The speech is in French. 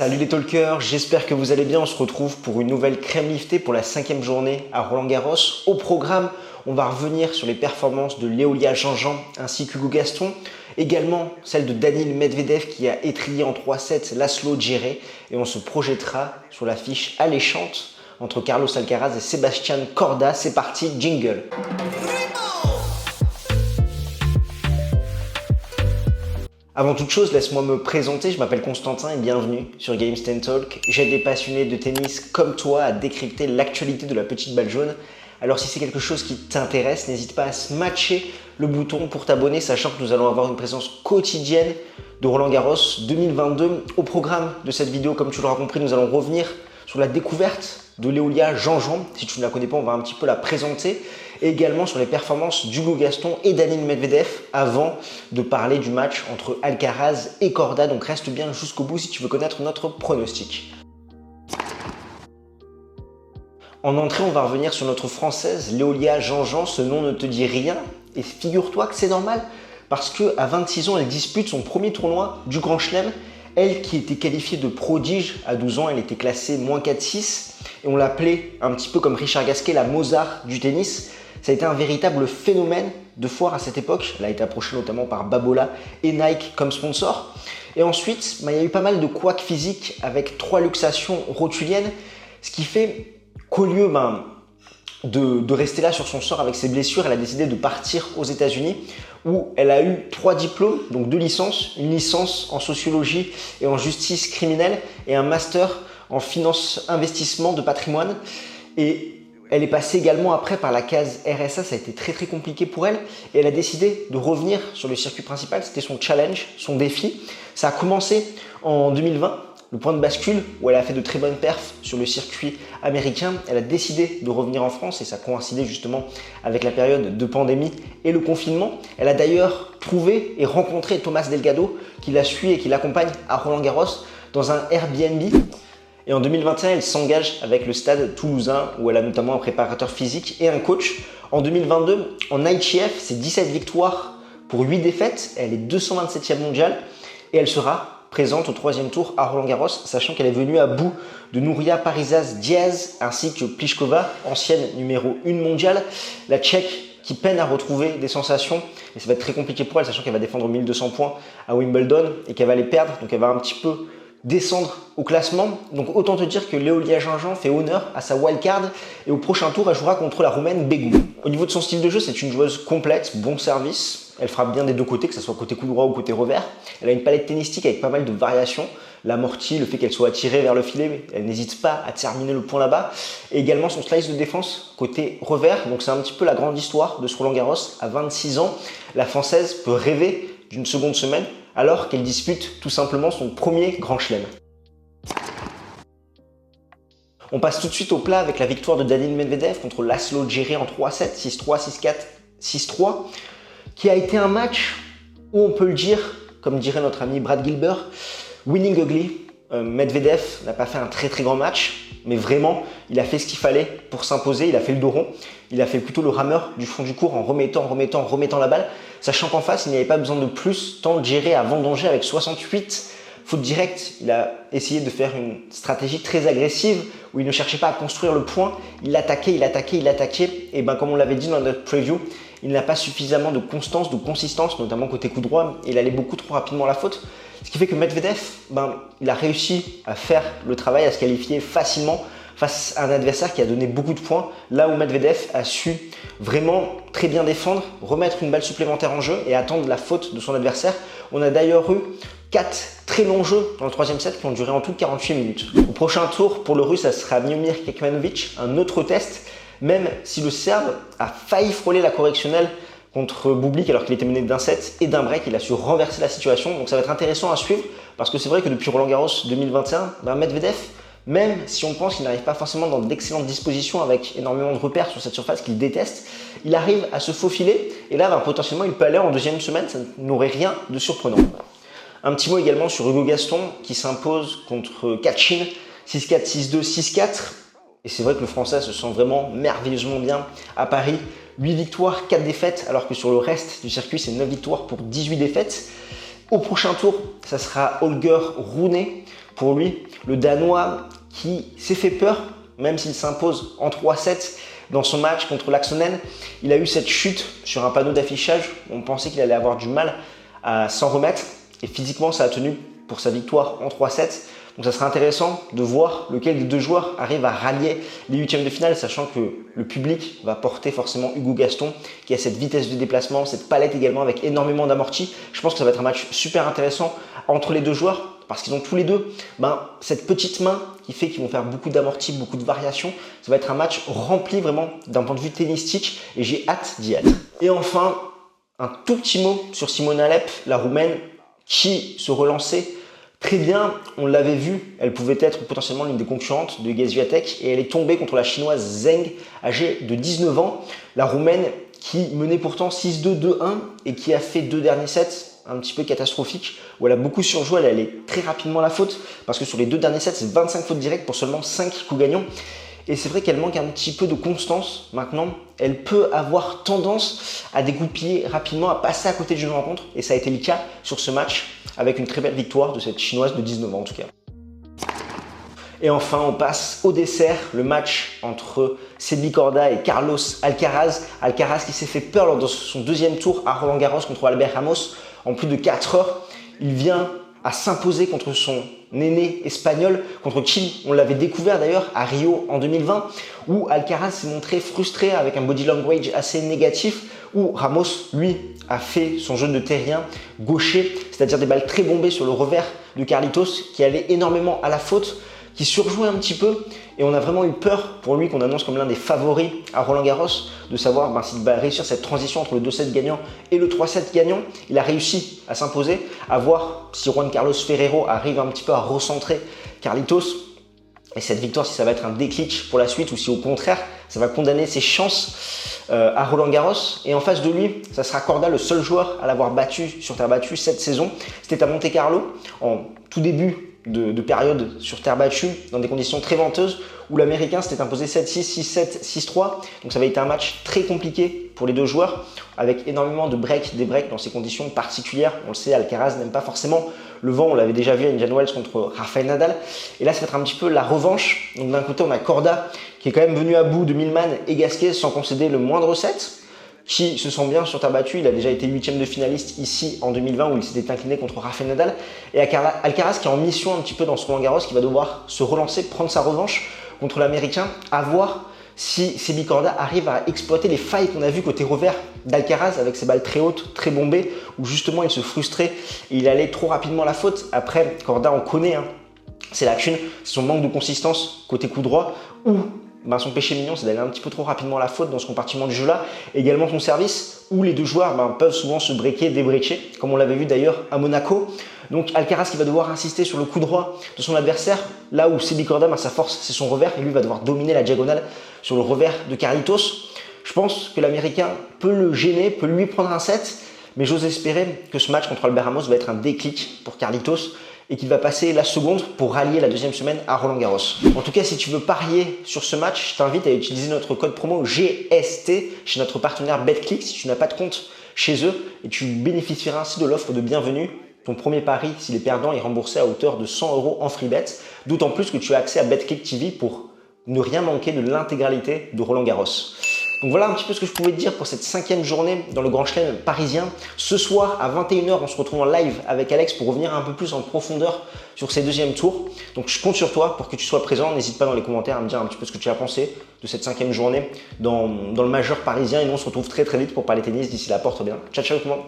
Salut les talkers, j'espère que vous allez bien. On se retrouve pour une nouvelle crème liftée pour la 5e journée à Roland-Garros. Au programme, on va revenir sur les performances de Léolia Jean-Jean ainsi qu'Hugo Gaston. Également celle de Daniil Medvedev qui a étrillé en 3-7 Laslo Djere. Et on se projettera sur l'affiche alléchante entre Carlos Alcaraz et Sebastián Corda. C'est parti, jingle. Avant toute chose, laisse-moi me présenter, je m'appelle Constantin et bienvenue sur Games 10 Talk. J'aide des passionnés de tennis comme toi à décrypter l'actualité de la petite balle jaune. Alors si c'est quelque chose qui t'intéresse, n'hésite pas à smatcher le bouton pour t'abonner, sachant que nous allons avoir une présence quotidienne de Roland-Garros 2022. Au programme de cette vidéo, comme tu l'auras compris, nous allons revenir sur la découverte de Léolia Jean-Jean. Si tu ne la connais pas, on va un petit peu la présenter. Et également sur les performances d'Hugo Gaston et Daniil Medvedev avant de parler du match entre Alcaraz et Corda. Donc reste bien jusqu'au bout si tu veux connaître notre pronostic. En entrée, on va revenir sur notre française Léolia Jean-Jean. Ce nom ne te dit rien et figure-toi que c'est normal parce qu'à 26 ans, elle dispute son premier tournoi du Grand Chelem. Elle qui était qualifiée de prodige à 12 ans, elle était classée -4-6 et on l'appelait un petit peu comme Richard Gasquet la Mozart du tennis. Ça a été un véritable phénomène de foire à cette époque. Elle a été approchée notamment par Babola et Nike comme sponsor. Et ensuite, il y a eu pas mal de couacs physiques avec 3 luxations rotuliennes, ce qui fait qu'au lieu de rester là sur son sort avec ses blessures, elle a décidé de partir aux États-Unis où elle a eu 3 diplômes, donc 2 licences, une licence en sociologie et en justice criminelle et un master en finance investissement de patrimoine. Et elle est passée également après par la case RSA, ça a été très compliqué pour elle et elle a décidé de revenir sur le circuit principal, c'était son challenge, son défi. Ça a commencé en 2020, le point de bascule où elle a fait de très bonnes perfs sur le circuit américain. Elle a décidé de revenir en France et ça coïncidait justement avec la période de pandémie et le confinement. Elle a d'ailleurs trouvé et rencontré Thomas Delgado qui la suit et qui l'accompagne à Roland-Garros dans un Airbnb. Et en 2021, elle s'engage avec le Stade Toulousain où elle a notamment un préparateur physique et un coach. En 2022, en ITF, c'est 17 victoires pour 8 défaites. Elle est 227e mondiale et elle sera présente au 3e tour à Roland-Garros, sachant qu'elle est venue à bout de Nuria Parisas Diaz ainsi que Pliskova, ancienne numéro 1 mondiale. La Tchèque qui peine à retrouver des sensations et ça va être très compliqué pour elle, sachant qu'elle va défendre 1200 points à Wimbledon et qu'elle va les perdre, donc elle va un petit peu descendre au classement. Donc autant te dire que Léolia Jean-Jean fait honneur à sa wildcard et au prochain tour elle jouera contre la Roumaine Begu. Au niveau de son style de jeu, c'est une joueuse complète, bon service, elle frappe bien des deux côtés, que ce soit côté coup droit ou côté revers. Elle a une palette tennistique avec pas mal de variations, l'amorti, le fait qu'elle soit attirée vers le filet, mais elle n'hésite pas à terminer le point là-bas. Et également son slice de défense côté revers, donc c'est un petit peu la grande histoire de ce Roland-Garros. À 26 ans, la Française peut rêver d'une seconde semaine alors qu'elle dispute tout simplement son premier Grand Chelem. On passe tout de suite au plat avec la victoire de Daniil Medvedev contre Laslo Djere en 3-7, 6-3, 6-4, 6-3, qui a été un match où on peut le dire, comme dirait notre ami Brad Gilbert, winning ugly. Medvedev n'a pas fait un très grand match, mais vraiment, il a fait ce qu'il fallait pour s'imposer. Il a fait le dos rond, il a fait plutôt le rameur du fond du court en remettant la balle, sachant qu'en face, il n'y avait pas besoin de plus, tant Djere a vendangé avec 68 fautes directes. Il a essayé de faire une stratégie très agressive où il ne cherchait pas à construire le point, il attaquait, et comme on l'avait dit dans notre preview, il n'a pas suffisamment de constance, de consistance, notamment côté coup droit, et il allait beaucoup trop rapidement à la faute. Ce qui fait que Medvedev, il a réussi à faire le travail, à se qualifier facilement face à un adversaire qui a donné beaucoup de points, là où Medvedev a su vraiment très bien défendre, remettre une balle supplémentaire en jeu et attendre la faute de son adversaire. On a d'ailleurs eu 4 très longs jeux dans le 3e set qui ont duré en tout 48 minutes. Au prochain tour, pour le russe, ça sera Miomir Kekmanovic, un autre test, même si le Serbe a failli frôler la correctionnelle contre Bublik alors qu'il était mené d'un set et d'un break, il a su renverser la situation. Donc ça va être intéressant à suivre parce que c'est vrai que depuis Roland-Garros 2021, Medvedev, même si on pense qu'il n'arrive pas forcément dans d'excellentes dispositions avec énormément de repères sur cette surface qu'il déteste, il arrive à se faufiler et là potentiellement il peut aller en 2e semaine, ça n'aurait rien de surprenant. Un petit mot également sur Hugo Gaston qui s'impose contre Kachin 6-4, 6-2, 6-4. Et c'est vrai que le Français se sent vraiment merveilleusement bien à Paris. 8 victoires, 4 défaites, alors que sur le reste du circuit, c'est 9 victoires pour 18 défaites. Au prochain tour, ça sera Holger Rune pour lui. Le Danois qui s'est fait peur, même s'il s'impose en 3-7 dans son match contre Laaksonen. Il a eu cette chute sur un panneau d'affichage. On pensait qu'il allait avoir du mal à s'en remettre. Et physiquement, ça a tenu pour sa victoire en 3-7. Donc ça sera intéressant de voir lequel des deux joueurs arrive à rallier les huitièmes de finale, sachant que le public va porter forcément Hugo Gaston, qui a cette vitesse de déplacement, cette palette également avec énormément d'amortis. Je pense que ça va être un match super intéressant entre les deux joueurs, parce qu'ils ont tous les deux cette petite main qui fait qu'ils vont faire beaucoup d'amortis, beaucoup de variations. Ça va être un match rempli vraiment d'un point de vue tennistique et j'ai hâte d'y être. Et enfin, un tout petit mot sur Simona Halep, la Roumaine, qui se relançait très bien. On l'avait vu, elle pouvait être potentiellement l'une des concurrentes de Iga Swiatek et elle est tombée contre la chinoise Zheng, âgée de 19 ans. La Roumaine qui menait pourtant 6-2, 2-1 et qui a fait 2 derniers sets un petit peu catastrophiques où elle a beaucoup surjoué, elle allait très rapidement à la faute parce que sur les 2 derniers sets, c'est 25 fautes directes pour seulement 5 coups gagnants. Et c'est vrai qu'elle manque un petit peu de constance maintenant. Elle peut avoir tendance à dégoupiller rapidement, à passer à côté d'une rencontre. Et ça a été le cas sur ce match avec une très belle victoire de cette chinoise de 19 ans en tout cas. Et enfin, on passe au dessert, le match entre Sebi Korda et Carlos Alcaraz. Alcaraz qui s'est fait peur lors de son deuxième tour à Roland-Garros contre Albert Ramos en plus de 4 heures. Il vient à s'imposer contre son aîné espagnol, contre qui on l'avait découvert d'ailleurs à Rio en 2020, où Alcaraz s'est montré frustré avec un body language assez négatif, où Ramos, lui, a fait son jeu de terrien gaucher, c'est-à-dire des balles très bombées sur le revers de Carlitos, qui allait énormément à la faute, qui surjouait un petit peu, et on a vraiment eu peur pour lui, qu'on annonce comme l'un des favoris à Roland-Garros, de savoir s'il va réussir cette transition entre le 2-7 gagnant et le 3-7 gagnant. Il a réussi à s'imposer, à voir si Juan Carlos Ferrero arrive un petit peu à recentrer Carlitos, et cette victoire, si ça va être un déclic pour la suite, ou si au contraire, ça va condamner ses chances à Roland-Garros. Et en face de lui, ça sera Korda, le seul joueur à l'avoir battu sur terre battue cette saison. C'était à Monte-Carlo, en tout début de période sur terre battue, dans des conditions très venteuses, où l'Américain s'était imposé 7-6, 6-7, 6-3. Donc ça avait été un match très compliqué pour les deux joueurs, avec énormément de breaks, des breaks dans ces conditions particulières. On le sait, Alcaraz n'aime pas forcément le vent, on l'avait déjà vu à Indian Wells contre Rafael Nadal. Et là, ça va être un petit peu la revanche. Donc d'un côté, on a Korda, qui est quand même venu à bout de Millman et Gasquet sans concéder le moindre set, qui se sent bien sur terre battue. Il a déjà été 8e de finaliste ici en 2020 où il s'était incliné contre Rafael Nadal. Et Alcaraz qui est en mission un petit peu dans ce Roland Garros, qui va devoir se relancer, prendre sa revanche contre l'Américain, à voir si Sebi Korda arrive à exploiter les failles qu'on a vues côté revers d'Alcaraz avec ses balles très hautes, très bombées, où justement il se frustrait et il allait trop rapidement à la faute. Après, Korda, on connaît, c'est lacune, c'est son manque de consistance côté coup droit, ou son péché mignon, c'est d'aller un petit peu trop rapidement à la faute dans ce compartiment du jeu-là. Également son service, où les deux joueurs peuvent souvent se breaker, débreaker, comme on l'avait vu d'ailleurs à Monaco. Donc Alcaraz qui va devoir insister sur le coup droit de son adversaire, là où Sebi Korda, sa force, c'est son revers, et lui va devoir dominer la diagonale sur le revers de Carlitos. Je pense que l'Américain peut le gêner, peut lui prendre un set, mais j'ose espérer que ce match contre Albert Ramos va être un déclic pour Carlitos, et qu'il va passer la seconde pour rallier la deuxième semaine à Roland-Garros. En tout cas, si tu veux parier sur ce match, je t'invite à utiliser notre code promo GST chez notre partenaire BetClick si tu n'as pas de compte chez eux, et tu bénéficieras ainsi de l'offre de bienvenue. Ton premier pari, s'il est perdant, est remboursé à hauteur de 100 € en free bet, d'autant plus que tu as accès à BetClick TV pour ne rien manquer de l'intégralité de Roland-Garros. Donc voilà un petit peu ce que je pouvais te dire pour cette 5e journée dans le Grand Chelem parisien. Ce soir à 21 h, on se retrouve en live avec Alex pour revenir un peu plus en profondeur sur ces deuxièmes tours. Donc je compte sur toi pour que tu sois présent. N'hésite pas dans les commentaires à me dire un petit peu ce que tu as pensé de cette 5e journée dans le majeur parisien. Et nous on se retrouve très vite pour parler tennis. D'ici là, porte bien. Ciao ciao tout le monde.